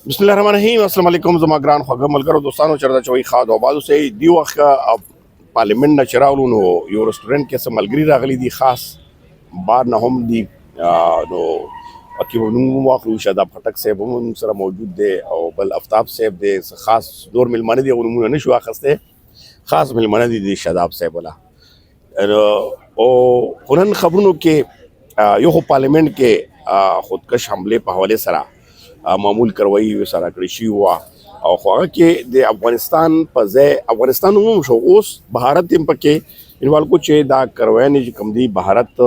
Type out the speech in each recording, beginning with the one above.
बिस्मिल्लाहिर्रहमानिर्रहीम अस्सलाम वालेकुम ज़मा ग्रान ख़वागम मलकर दोस्तानो चरदा चोई खाद आबाद से दी वक्त पार्लियामेंट न चरावलू नो यो रेस्टोरेंट के मलगरी रागली दी खास बार न हम दी नो अकी वाकलू शादाब खटक से हम सरा मौजूद दे और बल आफ्ताब सेब दे खास दौर मिलमाने दी उन्होंने नहीं शुआ खस्ते खास मिलमाने दी शादाब से बोला ओ हुनन खबरों के यो पार्लियामेंट के खुदकश हमले पे हवाले सरा मामूल करवाई सारा कृषि हुआ और ख्वाह के दे अफगानिस्तान पजे अफगानिस्तान शो उस भारत तिम पके इनवाल को चे दा करवाने जी कम दी भारत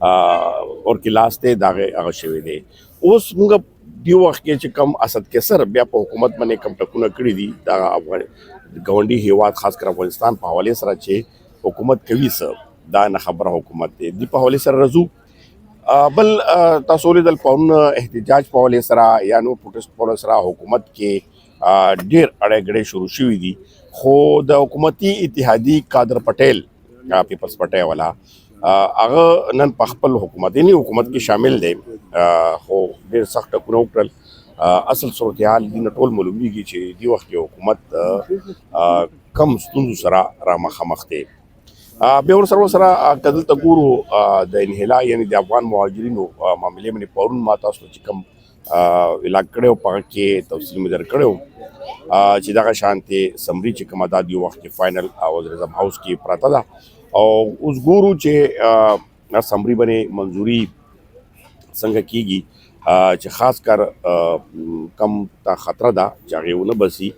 और किलास्ते दागे अगशवे दे उस मुंगा दियो वक्त के कम असद के सर ब्या हुकूमत मने कम टकुना कड़ी दी दा अफगान गवंडी हिवात खास कर अफगानिस्तान पे हवाले सरा चे हुकूमत कवी सब दा न खबर हुकूमत दे दी पे हवाले सर रजू बल तसोली दल पौन एहतजाज पौले सरा या नो प्रोटेस्ट पौले सरा हुकूमत के ढेर अड़े गड़े शुरू शुई दी खुद हुकूमती इतिहादी कादर पटेल पीपल्स पटेल वाला अगर नन पखपल हुकूमत यानी हुकूमत की शामिल दे हो ढेर सख्त कुनौकल असल सूरत हाल दी नटोल मलूमी की चे दी वक्त की हुकूमत कम स्तुंदु सरा रामा खमखते बेवर सर्व सरा कदल तगूरो द इनहिला यानी द अफगान मुहाजिरीन मामले में पौरुन माता चिकम इलाक कड़े पाके तफसील में दर कड़े चिदा का शांति समरी चिकम अदा दियो वक्त के फाइनल वज़ीर हाउस की प्राता और उस गुरु चे समरी बने मंजूरी संग कीगी चे खास कर कम ता खतरा दा चाहे उन बसी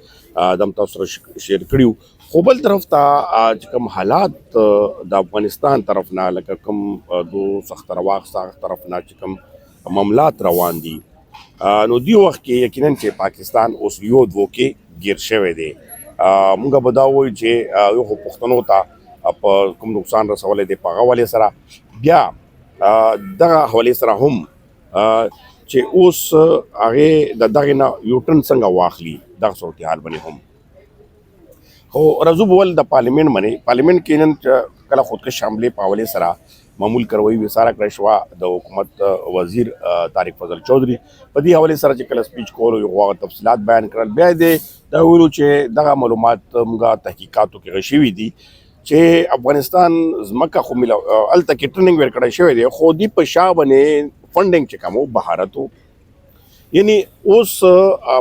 दम तसर शेयर करियो खोबल तरफ ता आज कम हालात द अफगानिस्तान तरफ ना लका कम दो सख्त रवाक सख्त तरफ ना चिकम मामलात रवान दी नो दी वक्त के यकीनन चे पाकिस्तान उस योद वो के गिर शवे दे मुंगा बदाओ जे यो पुख्तनो ता अप कम नुकसान रसवाले दे पागा वाले सरा ब्या दगा हवाले सरा हम चे उस आगे दगे ना यूटर्न संगा वाखली दग सूरत हाल बने हम हो रजू बोल द पार्लियामेंट मने पार्लियामेंट के कला खुद के शामले पावले सरा मामूल करवाई विसारा क्रशवा द हुकूमत वजीर तारिक फजल चौधरी पदी हवाले सरा कल स्पीच को यो तफसीलात बयान करल ब्या दे दवलू चे दगा मालूमात मुगा तहकीकातों के गशीवी दी चे अफगानिस्तान मक्का खो मिला अल तक ट्रेनिंग वेर कड़ा शवे दे खुदी पशा बने फंडिंग चे कमो बहारतो यानी उस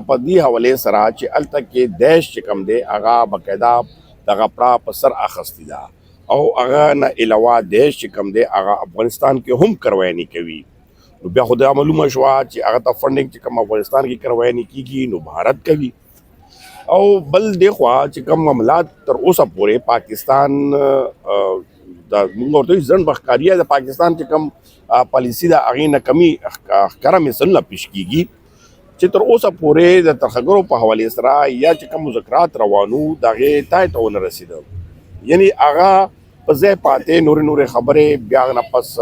पदी हवाले सरा चे अल तक के देश चिकम दे आगा बकायदा दगा प्रा पसर आखस्तिदा और आगा न इलावा देश चिकम दे आगा अफगानिस्तान के हम करवानी कवी ब्या खुदा मालूम शुआ चे आगा ता फंडिंग चिकम अफगानिस्तान की करवानी की नो भारत कवी और बल देखवा चिकम मामलात तर उस पूरे पाकिस्तान मुंगो तो जन बखकारिया द पाकिस्तान चिकम पॉलिसी दा आगे न कमी करा मिसल पेश कीगी चित्र ओसा पूरे द तखगरो पे हवाले सरा या चिकम मुज़ाकरात रवानू दागे ताय तो न रसीद यानी आगा पजे पाते नूरे नूरे खबरें ब्याग न पस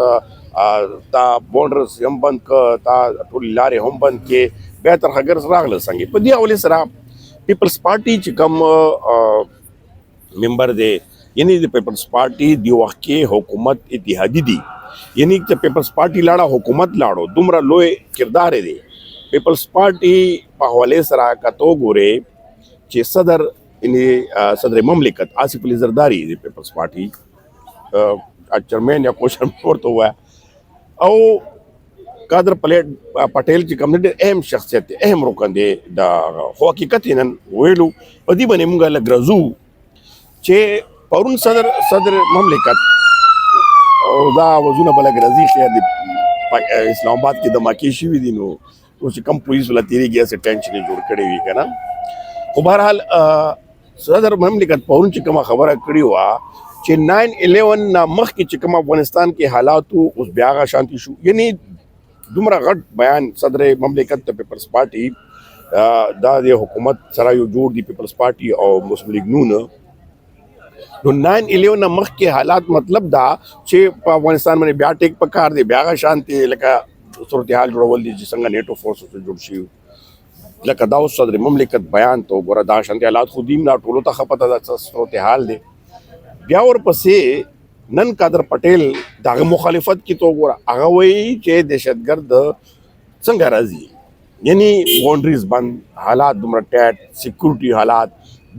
ता बॉर्डर्स हम बंद क ता टोल लारे हम बंद के बेहतर खगर सरागल संगे पदी हवाले सरा पीपल्स पार्टी चिकम मेंबर दे यानी द पीपल्स पार्टी दियो के हुकूमत इतिहादी दी यानी पीपल्स पार्टी लाड़ा हुकूमत लाड़ो दुमरा लोए किरदार दे पीपल्स पार्टी हवाले सरा का तो गोरे चे सदर इन्हें सदर ममलिकत आसिफ अली जरदारी पीपल्स पार्टी चेयरमैन या को चेयरमैन तो हुआ और कादर पटेल की कम्युनिटी अहम शख्सियत अहम रुकन दे दा हकीकत इन वेलू पदी बने मुंगा लग्रजू चे पौरुन सदर सदर ममलिकत दा वजूना बलग रजी खे इस्लामाबाद की धमाकी शिवी दिनों कुछ कम पुलिस वाला तेरी गया से टेंशन जोड़ कड़े हुई है ना वो बहरहाल सदर ममलिकत पौरुन चिकमा खबर कड़ी हुआ चे 9/11 ना मख की चिकमा अफगानिस्तान के हालात उस ब्यागा शांति शू यानी दुमरा गट बयान सदर ममलिकत पीपल्स पार्टी दा दे हुकूमत सरा यो जोड़ दी पीपल्स पार्टी और मुस्लिम लीग नून तो 9/11 ना मख के हालात मतलब दा चे अफगानिस्तान में ब्या टेक पकार दे ब्यागा शांति लका सूरत हाल जुड़वल दी जिसंगा नेटो फोर्स से जुड़शी लका दाव सदर ममलिकत बयान तो गोरा दा शांति हालात खुदीम ना टोलो ता खपता दा सूरत हाल दे ब्या और पसे नन कादर पटेल दाग मुखालिफत की तो गोरा आगा वही चे दहशतगर्द संग राजी یعنی باونډریز بند، حالات دومره ټیټ، سکیورټي حالات.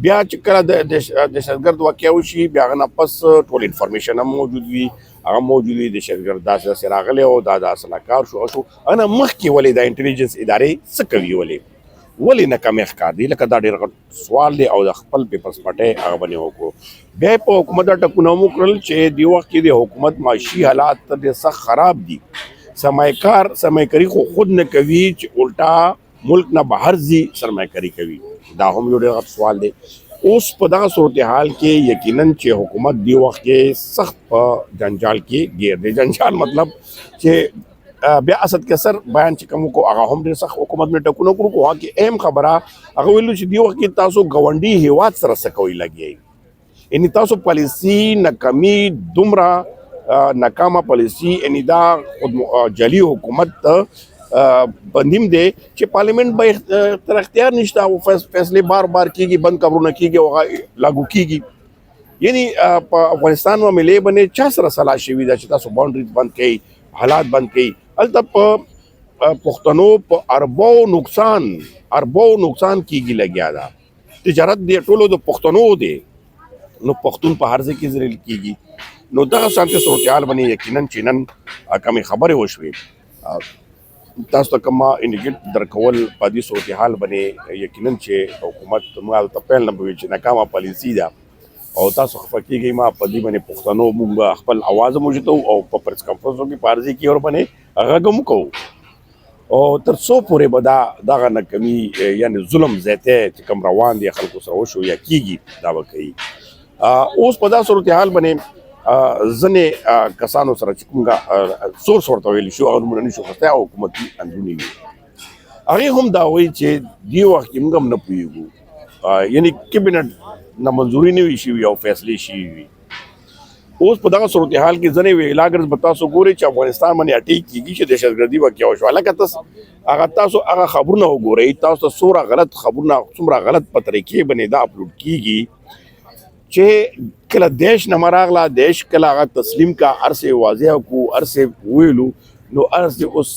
بیا چې کله د دهشتګرد واقع وشي بیا هغه نه پس ټول انفارمیشن هم موجود وي، هغه موجود وي دهشتګرد داسې راغلی او دا سلاکار شو انا مخکې ولې د انټیلیجنس ادارې څه کوي، ولې ناکامي ښکار دي؟ لکه دا ډېر غټ سوال دی او د خپل پیپرز پټۍ هغه باندې وکړو. بیا په حکومت دا ټکونه هم وکړل چې دې وخت کې د حکومت معاشي حالات ډېر سخت خراب دي، سرمایه‌کاري خو خود نه کوي چې الټا ملک نه بهر ځي سرمایه‌کاري کوي. دا هم یو ډېر غټ سوال دی. اوس په دغه صورتحال کې یقینا چې حکومت دی وخت کې سخت په جنجال کې ګیر دی. جنجال مطلب چې بیا اسد کسر بیان چې کوم کو هغه هم ډېر سخت حکومت نه ټکونه کړو. خو هغه اهم خبره هغه ویلو چې دی وخت کې تاسو ګاونډي هیواد سره څه کوئ لګیئ، یعنی تاسو پالیسي ناکامي دومره ناکامه پالیسي، یعنی دا خود جعلي حکومت بندیم دی چې پارلیمنت به تر اختیار نشته او فیصلې بار کیږي، بند قبرونه کیږي او هغه لاګو کیږي. یعنی په افغانستان معاملې باندې چا سره صلاح شوې ده چې تاسو باونډریز بند کړئ، حالات بند کړئ. هلته په پښتنو په اربو نقصان کیږي لګیا ده. تجارت دی ټولو د پښتنو دی، نو پښتون په هر ځای کې ذلیل کیږي. نو دغه شانتي صورتحال باندې یقینا چې نن کمې خبرې وشوې، تاسو ته کومه انډیکیټ درکول په دې صورتحال باندې یقینا چې حکومت موږ هلته پیل نه کوي چې ناکامه پالیسي ده او تاسو خفه کیږئ. ما په دې باندې پښتنو موږ خپل اواز هم اوچتو او په پریس کانفرنسو کې په عرضې کې ور باندې غږ هم کوو او تر څو پورې به دغه ناکامي یعنې ظلم زیاتی چې کوم روان دی خلکو سره وشو یا کیږي دا به کوي. اوس په دا صورتحال باندې ځینې کسانو سره چې کومه سورس ورته ویلی شو او نومونه نشو اخیستی او حکومتي اندرونې وي، هغې هم دا وایي چې دې وخت کې موږ هم نه پوهېږو، یعنې کیبینټ نه منظوري نه وي شوي او فیصلې شوي وي. اوس په دغه صورتحال کې ځینې ویلاګرز به تاسو ګورئ چې افغانستان باندې اټیک کیږي چې دهشتګردي واقع وشوه. لکه تاسو هغه خبرونه وګورئ، تاسو ته څومره غلط خبرونه، څومره غلط په طریقې باندې دا اپلوډ کیږي چې کله دیش نه راغله، دیش کله هغه تسلیم کا، هرڅه واضح کو، هرڅه ویلو، نو هرڅه اوس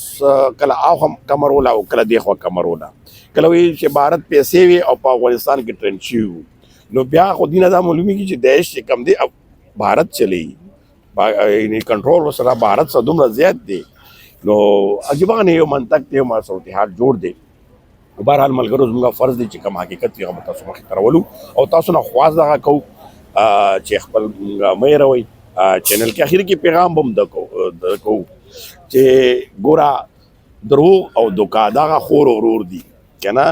کله هاخوا کمروله او کله دې خوا کمروله، کله ویل چې بھارت پیسې وي او په افغانستان کې ټرند شوي وو. نو بیا خو دې نه دا معلومیږي چې دیش چې کم دی بھارت چلی، یعنی کنټرول ورسره بھارت سره دومره زیات دی. نو عجیبانه یو منطق دی، ما صورتحال جوړ دی. بهرحال ملګرو زموږ فرض دی چې کوم حقیقت وي هغه به تاسو مخې ته راولو او تاسو نه خواست دغه کوو چې خپل مه هېروئ. چینل کې اخر کې پیغام به هم د کوو چې ګوره دروغ او دوکه دغه خور ورور دي که نه.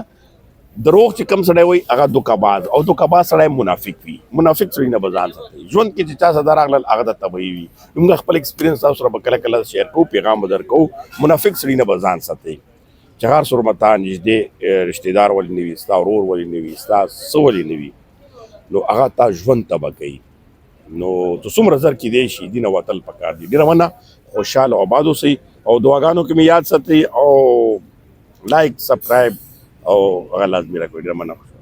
دروغ چې کم سړی وي هغه دوکهباز او دوکهباز سړی منافق وي. منافق سړي نه به ځان ساتئ. ژوند کې چې چا سره راغلل هغه د طبعي وي. موږ خپل ایکسپیرینس تاسو سره به کله شیر کوو، پیغام به درکوو. منافق سړي نه به ځان ساتئ چې هر څومره تا نږدې رشتې دار ولې نه وي، ستا ورور ولې نه وي، ستا څه ولې نه وي، نو هغه تا ژوند تباه کوي. نو ته څومره زر کیدی شي دې نه وتل پکار دي. ډېره مننه، خوشحاله او آباد اوسئ او دعاګانو کې مې یاد ساتئ او لایک سبسکرایب او هغه لازمي راکړئ. ډېره مننه.